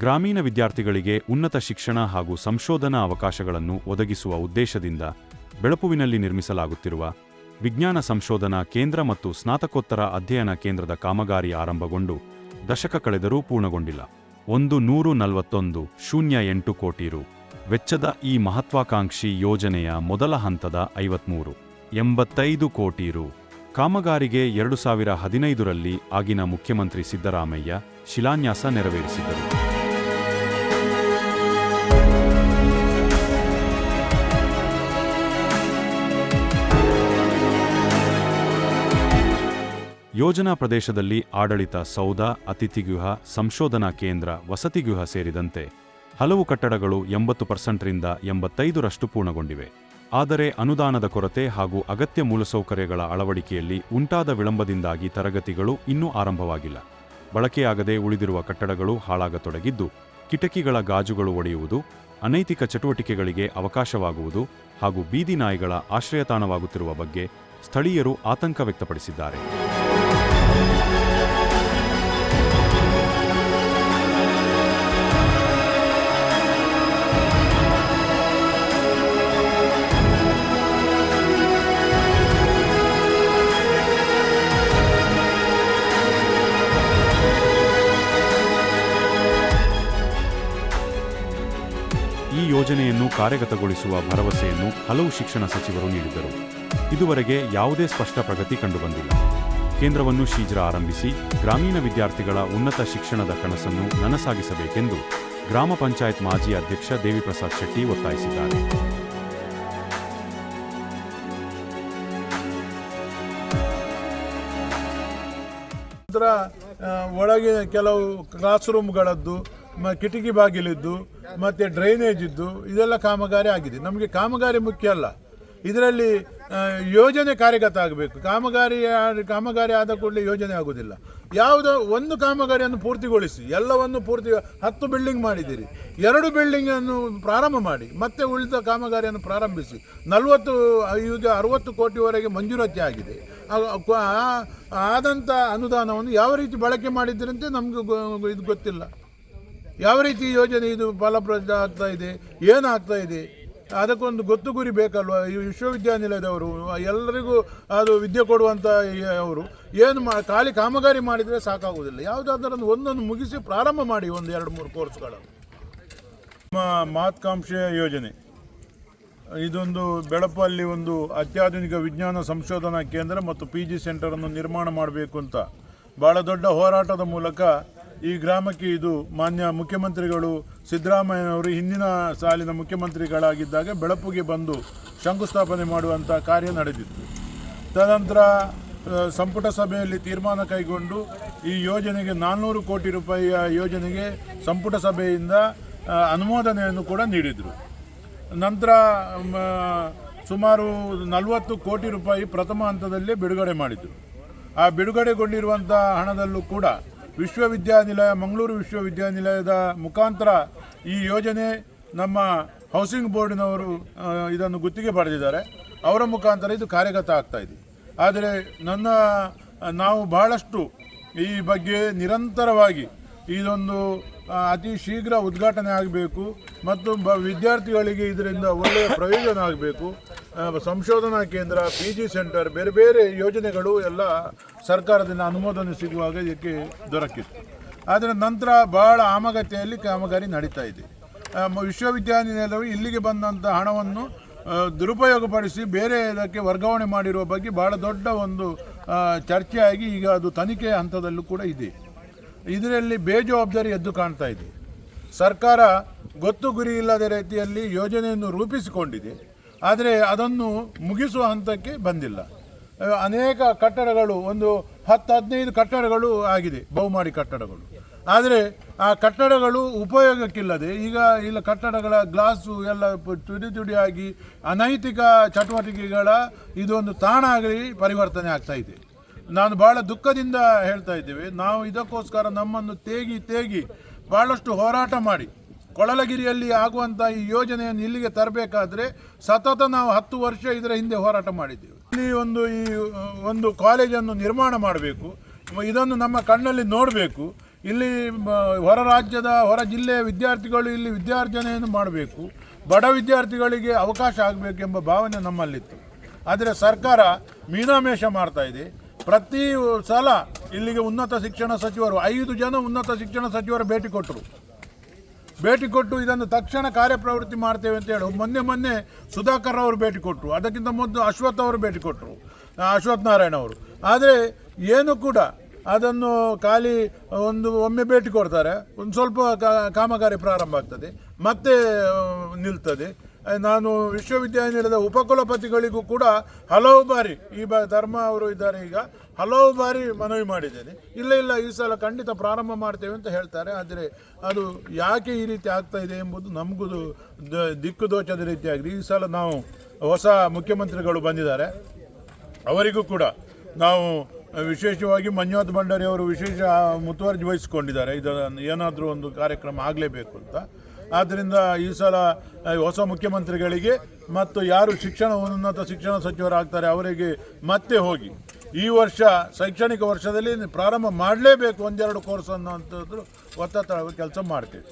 ಗ್ರಾಮೀಣ ವಿದ್ಯಾರ್ಥಿಗಳಿಗೆ ಉನ್ನತ ಶಿಕ್ಷಣ ಹಾಗೂ ಸಂಶೋಧನಾ ಅವಕಾಶಗಳನ್ನು ಒದಗಿಸುವ ಉದ್ದೇಶದಿಂದ ಬೆಳಪುವಿನಲ್ಲಿ ನಿರ್ಮಿಸಲಾಗುತ್ತಿರುವ ವಿಜ್ಞಾನ ಸಂಶೋಧನಾ ಕೇಂದ್ರ ಮತ್ತು ಸ್ನಾತಕೋತ್ತರ ಅಧ್ಯಯನ ಕೇಂದ್ರದ ಕಾಮಗಾರಿ ಆರಂಭಗೊಂಡು ದಶಕ ಕಳೆದರೂ ಪೂರ್ಣಗೊಂಡಿಲ್ಲ. 141.08 ಕೋಟಿ ರು ವೆಚ್ಚದ ಈ ಮಹತ್ವಾಕಾಂಕ್ಷಿ ಯೋಜನೆಯ ಮೊದಲ ಹಂತದ 53.85 ಕೋಟಿ ರು ಕಾಮಗಾರಿಗೆ 2015ರಲ್ಲಿ ಆಗಿನ ಮುಖ್ಯಮಂತ್ರಿ ಸಿದ್ದರಾಮಯ್ಯ ಶಿಲಾನ್ಯಾಸ ನೆರವೇರಿಸಿದರು. ಯೋಜನಾ ಪ್ರದೇಶದಲ್ಲಿ ಆಡಳಿತ ಸೌಧ, ಅತಿಥಿಗೃಹ, ಸಂಶೋಧನಾ ಕೇಂದ್ರ, ವಸತಿಗೃಹ ಸೇರಿದಂತೆ ಹಲವು ಕಟ್ಟಡಗಳು 80%ರಿಂದ 85% ಪೂರ್ಣಗೊಂಡಿವೆ. ಆದರೆ ಅನುದಾನದ ಕೊರತೆ ಹಾಗೂ ಅಗತ್ಯ ಮೂಲಸೌಕರ್ಯಗಳ ಅಳವಡಿಕೆಯಲ್ಲಿ ಉಂಟಾದ ವಿಳಂಬದಿಂದಾಗಿ ತರಗತಿಗಳು ಇನ್ನೂ ಆರಂಭವಾಗಿಲ್ಲ. ಬಳಕೆಯಾಗದೆ ಉಳಿದಿರುವ ಕಟ್ಟಡಗಳು ಹಾಳಾಗತೊಡಗಿದ್ದು, ಕಿಟಕಿಗಳ ಗಾಜುಗಳು ಒಡೆಯುವುದು, ಅನೈತಿಕ ಚಟುವಟಿಕೆಗಳಿಗೆ ಅವಕಾಶವಾಗುವುದು ಹಾಗೂ ಬೀದಿ ನಾಯಿಗಳ ಆಶ್ರಯತಾಣವಾಗುತ್ತಿರುವ ಬಗ್ಗೆ ಸ್ಥಳೀಯರು ಆತಂಕ ವ್ಯಕ್ತಪಡಿಸಿದ್ದಾರೆ. ಈ ಯೋಜನೆಯನ್ನು ಕಾರ್ಯಗತಗೊಳಿಸುವ ಭರವಸೆಯನ್ನು ಹಲವು ಶಿಕ್ಷಣ ಸಚಿವರು ನೀಡಿದ್ದರು. ಇದುವರೆಗೆ ಯಾವುದೇ ಸ್ಪಷ್ಟ ಪ್ರಗತಿ ಕಂಡುಬಂದಿಲ್ಲ. ಕೇಂದ್ರವನ್ನು ಶೀಘ್ರ ಆರಂಭಿಸಿ ಗ್ರಾಮೀಣ ವಿದ್ಯಾರ್ಥಿಗಳ ಉನ್ನತ ಶಿಕ್ಷಣದ ಕನಸನ್ನು ನನಸಾಗಿಸಬೇಕೆಂದು ಗ್ರಾಮ ಪಂಚಾಯತ್ ಮಾಜಿ ಅಧ್ಯಕ್ಷ ದೇವಿಪ್ರಸಾದ್ ಶೆಟ್ಟಿ ಒತ್ತಾಯಿಸಿದ್ದಾರೆ. ಒಳಗೆ ಕೆಲವು ಕ್ಲಾಸ್ ರೂಮ್ಗಳದ್ದು, ಕಿಟಕಿ ಬಾಗಿಲಿದ್ದು, ಮತ್ತು ಡ್ರೈನೇಜ್ ಇದ್ದು ಇದೆಲ್ಲ ಕಾಮಗಾರಿ ಆಗಿದೆ. ನಮಗೆ ಕಾಮಗಾರಿ ಮುಖ್ಯ ಅಲ್ಲ, ಇದರಲ್ಲಿ ಯೋಜನೆ ಕಾರ್ಯಗತ ಆಗಬೇಕು. ಕಾಮಗಾರಿ ಆದ ಕೂಡಲೇ ಯೋಜನೆ ಆಗುವುದಿಲ್ಲ. ಯಾವುದೋ ಒಂದು ಕಾಮಗಾರಿಯನ್ನು ಪೂರ್ತಿಗೊಳಿಸಿ, ಎಲ್ಲವನ್ನು ಪೂರ್ತಿ 10 ಬಿಲ್ಡಿಂಗ್ ಮಾಡಿದ್ದೀರಿ, 2 ಬಿಲ್ಡಿಂಗನ್ನು ಪ್ರಾರಂಭ ಮಾಡಿ, ಮತ್ತೆ ಉಳಿದ ಕಾಮಗಾರಿಯನ್ನು ಪ್ರಾರಂಭಿಸಿ. 60 ಕೋಟಿವರೆಗೆ ಮಂಜೂರಾತಿ ಆಗಿದೆ. ಆದಂಥ ಅನುದಾನವನ್ನು ಯಾವ ರೀತಿ ಬಳಕೆ ಮಾಡಿದ್ದೀರಂತೆ ನಮಗೂ ಇದು ಗೊತ್ತಿಲ್ಲ. ಯಾವ ರೀತಿ ಯೋಜನೆ ಇದು ಫಲಪ್ರದ ಆಗ್ತಾ ಇದೆ, ಏನಾಗ್ತಾ ಇದೆ, ಅದಕ್ಕೊಂದು ಗೊತ್ತು ಗುರಿ ಬೇಕಲ್ವ. ಈ ವಿಶ್ವವಿದ್ಯಾನಿಲಯದವರು ಎಲ್ಲರಿಗೂ ಅದು ವಿದ್ಯೆ ಕೊಡುವಂಥ ಅವರು ಏನು ಖಾಲಿ ಕಾಮಗಾರಿ ಮಾಡಿದರೆ ಸಾಕಾಗುವುದಿಲ್ಲ. ಯಾವುದಾದ್ರೂ ಒಂದೊಂದು ಮುಗಿಸಿ ಪ್ರಾರಂಭ ಮಾಡಿ, 1-2-3 ಕೋರ್ಸ್ಗಳನ್ನು. ಮಹತ್ವಾಕಾಂಕ್ಷೆಯ ಯೋಜನೆ ಇದೊಂದು ಬೆಳಪಲ್ಲಿ ಒಂದು ಅತ್ಯಾಧುನಿಕ ವಿಜ್ಞಾನ ಸಂಶೋಧನಾ ಕೇಂದ್ರ ಮತ್ತು PG ಸೆಂಟರನ್ನು ನಿರ್ಮಾಣ ಮಾಡಬೇಕು ಅಂತ ಭಾಳ ದೊಡ್ಡ ಹೋರಾಟದ ಮೂಲಕ ಈ ಗ್ರಾಮಕ್ಕೆ ಇದು ಮಾನ್ಯ ಮುಖ್ಯಮಂತ್ರಿಗಳು ಸಿದ್ದರಾಮಯ್ಯನವರು ಹಿಂದಿನ ಸಾಲಿನ ಮುಖ್ಯಮಂತ್ರಿಗಳಾಗಿದ್ದಾಗ ಬೆಳಪುಗೆ ಬಂದು ಶಂಕುಸ್ಥಾಪನೆ ಮಾಡುವಂಥ ಕಾರ್ಯ ನಡೆದಿತ್ತು. ತದನಂತರ ಸಂಪುಟ ಸಭೆಯಲ್ಲಿ ತೀರ್ಮಾನ ಕೈಗೊಂಡು ಈ ಯೋಜನೆಗೆ 400 ಕೋಟಿ ರೂಪಾಯಿಯ ಯೋಜನೆಗೆ ಸಂಪುಟ ಸಭೆಯಿಂದ ಅನುಮೋದನೆಯನ್ನು ಕೂಡ ನೀಡಿದರು. ನಂತರ ಸುಮಾರು 40 ಕೋಟಿ ರೂಪಾಯಿ ಪ್ರಥಮ ಹಂತದಲ್ಲೇ ಬಿಡುಗಡೆ ಮಾಡಿದರು. ಆ ಬಿಡುಗಡೆಗೊಂಡಿರುವಂಥ ಹಣದಲ್ಲೂ ಕೂಡ ಮಂಗಳೂರು ವಿಶ್ವವಿದ್ಯಾನಿಲಯದ ಮುಖಾಂತರ ಈ ಯೋಜನೆ ನಮ್ಮ ಹೌಸಿಂಗ್ ಬೋರ್ಡಿನವರು ಇದನ್ನು ಗುತ್ತಿಗೆ ಪಡೆದಿದ್ದಾರೆ. ಅವರ ಮುಖಾಂತರ ಇದು ಕಾರ್ಯಗತ ಆಗ್ತಾ ಇದೆ. ಆದರೆ ನಾವು ಬಹಳಷ್ಟು ಈ ಬಗ್ಗೆ ನಿರಂತರವಾಗಿ ಇದೊಂದು ಅತಿ ಶೀಘ್ರ ಉದ್ಘಾಟನೆ ಆಗಬೇಕು ಮತ್ತು ವಿದ್ಯಾರ್ಥಿಗಳಿಗೆ ಇದರಿಂದ ಒಳ್ಳೆಯ ಪ್ರಯೋಜನ ಆಗಬೇಕು. ಸಂಶೋಧನಾ ಕೇಂದ್ರ, PG ಸೆಂಟರ್, ಬೇರೆ ಬೇರೆ ಯೋಜನೆಗಳು ಎಲ್ಲ ಸರ್ಕಾರದಿಂದ ಅನುಮೋದನೆ ಸಿಗುವಾಗ ಇದಕ್ಕೆ ದೊರಕಿತ್ತು. ಆದರೆ ನಂತರ ಬಹಳ ಆಮಗತೆಯಲ್ಲಿ ಕಾಮಗಾರಿ ನಡೀತಾ ಇದೆ. ವಿಶ್ವವಿದ್ಯಾನಿಲಯವು ಇಲ್ಲಿಗೆ ಬಂದಂಥ ಹಣವನ್ನು ದುರುಪಯೋಗಪಡಿಸಿ ಬೇರೆ ಇದಕ್ಕೆ ವರ್ಗಾವಣೆ ಮಾಡಿರುವ ಬಗ್ಗೆ ಬಹಳ ದೊಡ್ಡ ಒಂದು ಚರ್ಚೆಯಾಗಿ ಈಗ ಅದು ತನಿಖೆಯ ಹಂತದಲ್ಲೂ ಕೂಡ ಇದೆ. ಇದರಲ್ಲಿ ಬೇಜವಾಬ್ದಾರಿ ಎದ್ದು ಕಾಣ್ತಾ ಇದೆ. ಸರ್ಕಾರ ಗೊತ್ತು ಗುರಿ ಇಲ್ಲದ ರೀತಿಯಲ್ಲಿ ಯೋಜನೆಯನ್ನು ರೂಪಿಸಿಕೊಂಡಿದೆ, ಆದರೆ ಅದನ್ನು ಮುಗಿಸುವ ಹಂತಕ್ಕೆ ಬಂದಿಲ್ಲ. ಅನೇಕ ಕಟ್ಟಡಗಳು, ಒಂದು 10-15 ಕಟ್ಟಡಗಳು ಆಗಿದೆ, ಬಹುಮಹಡಿ ಕಟ್ಟಡಗಳು. ಆದರೆ ಆ ಕಟ್ಟಡಗಳು ಉಪಯೋಗಕ್ಕಿಲ್ಲದೆ ಈಗ ಇಲ್ಲ ಕಟ್ಟಡಗಳ ಗ್ಲಾಸು ಎಲ್ಲ ತುಡಿಯಾಗಿ ಅನೈತಿಕ ಚಟುವಟಿಕೆಗಳ ಇದೊಂದು ತಾಣ ಆಗಿ ಪರಿವರ್ತನೆ ಆಗ್ತಾ ಇದೆ. ನಾನು ಭಾಳ ದುಃಖದಿಂದ ಹೇಳ್ತಾ ಇದ್ದೇವೆ. ನಾವು ಇದಕ್ಕೋಸ್ಕರ ನಮ್ಮನ್ನು ತೇಗಿ ಭಾಳಷ್ಟು ಹೋರಾಟ ಮಾಡಿ ಕೊಳಲಗಿರಿಯಲ್ಲಿ ಆಗುವಂಥ ಈ ಯೋಜನೆಯನ್ನು ಇಲ್ಲಿಗೆ ತರಬೇಕಾದ್ರೆ ಸತತ ನಾವು 10 ವರ್ಷ ಇದರ ಹಿಂದೆ ಹೋರಾಟ ಮಾಡಿದ್ದೇವೆ. ಇಲ್ಲಿ ಒಂದು ಕಾಲೇಜನ್ನು ನಿರ್ಮಾಣ ಮಾಡಬೇಕು, ಇದನ್ನು ನಮ್ಮ ಕಣ್ಣಲ್ಲಿ ನೋಡಬೇಕು. ಇಲ್ಲಿ ಹೊರ ರಾಜ್ಯದ ಹೊರ ಜಿಲ್ಲೆಯ ವಿದ್ಯಾರ್ಥಿಗಳು ಇಲ್ಲಿ ವಿದ್ಯಾರ್ಜನೆಯನ್ನು ಮಾಡಬೇಕು, ಬಡ ವಿದ್ಯಾರ್ಥಿಗಳಿಗೆ ಅವಕಾಶ ಆಗಬೇಕೆಂಬ ಭಾವನೆ ನಮ್ಮಲ್ಲಿತ್ತು. ಆದರೆ ಸರ್ಕಾರ ಮೀನಾಮೇಷ ಮಾಡ್ತಾ ಇದೆ. ಪ್ರತಿ ಸಲ ಇಲ್ಲಿಗೆ ಉನ್ನತ ಶಿಕ್ಷಣ ಸಚಿವರು 5 ಜನ ಉನ್ನತ ಶಿಕ್ಷಣ ಸಚಿವರು ಭೇಟಿ ಕೊಟ್ಟು ಇದನ್ನು ತಕ್ಷಣ ಕಾರ್ಯಪ್ರವೃತ್ತಿ ಮಾಡ್ತೇವೆ ಅಂತ ಹೇಳಿ ಮೊನ್ನೆ ಸುಧಾಕರ್ ಅವರು ಭೇಟಿ ಕೊಟ್ಟರು, ಅದಕ್ಕಿಂತ ಮೊದಲು ಅಶ್ವಥ್ ಅವರು ಭೇಟಿ ಕೊಟ್ಟರು, ಅಶ್ವಥ್ ನಾರಾಯಣ ಅವರು. ಆದರೆ ಏನು ಕೂಡ ಅದನ್ನು ಖಾಲಿ ಒಮ್ಮೆ ಭೇಟಿ ಕೊಡ್ತಾರೆ, ಒಂದು ಸ್ವಲ್ಪ ಕಾಮಗಾರಿ ಪ್ರಾರಂಭ ಆಗ್ತದೆ, ಮತ್ತೆ ನಿಲ್ತದೆ. ನಾನು ವಿಶ್ವವಿದ್ಯಾನಿಲಯದ ಉಪಕುಲಪತಿಗಳಿಗೂ ಕೂಡ ಹಲವು ಬಾರಿ ಧರ್ಮ ಅವರು ಇದ್ದಾರೆ, ಈಗ ಹಲವು ಬಾರಿ ಮನವಿ ಮಾಡಿದ್ದೇನೆ. ಇಲ್ಲ ಈ ಸಲ ಖಂಡಿತ ಪ್ರಾರಂಭ ಮಾಡ್ತೇವೆ ಅಂತ ಹೇಳ್ತಾರೆ. ಆದರೆ ಅದು ಯಾಕೆ ಈ ರೀತಿ ಆಗ್ತಾ ಇದೆ ಎಂಬುದು ನಮಗೂ ದಿಕ್ಕು ದೋಚದ ರೀತಿಯಾಗಿದೆ. ಈ ಸಲ ನಾವು ಹೊಸ ಮುಖ್ಯಮಂತ್ರಿಗಳು ಬಂದಿದ್ದಾರೆ, ಅವರಿಗೂ ಕೂಡ ನಾವು ವಿಶೇಷವಾಗಿ ಮಂಜುನಾಥ್ ಭಂಡಾರಿ ಅವರು ವಿಶೇಷ ಮುತುವರ್ಜಿ ವಹಿಸಿಕೊಂಡಿದ್ದಾರೆ, ಇದನ್ನು ಏನಾದರೂ ಒಂದು ಕಾರ್ಯಕ್ರಮ ಆಗಲೇಬೇಕು ಅಂತ. ಆದ್ದರಿಂದ ಈ ಸಲ ಹೊಸ ಮುಖ್ಯಮಂತ್ರಿಗಳಿಗೆ ಮತ್ತು ಯಾರು ಉನ್ನತ ಶಿಕ್ಷಣ ಸಚಿವರಾಗ್ತಾರೆ ಅವರಿಗೆ ಮತ್ತೆ ಹೋಗಿ ಈ ವರ್ಷ ಶೈಕ್ಷಣಿಕ ವರ್ಷದಲ್ಲಿ ಪ್ರಾರಂಭ ಮಾಡಲೇಬೇಕು 1-2 ಕೋರ್ಸ್ ಅನ್ನೋಂಥದ್ದು ಒತ್ತಡ ಕೆಲಸ ಮಾಡ್ತೀವಿ.